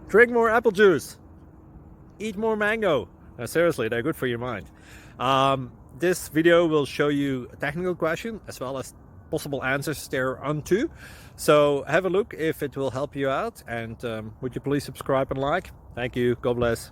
Drink more apple juice. Eat more mango. Seriously, they're good for your mind. This video will show you a technical question as well as possible answers thereunto. So have a look if it will help you out, and would you please subscribe and like? Thank you. God bless.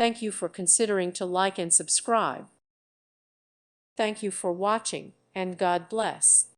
Thank you for considering to like and subscribe. Thank you for watching, and God bless.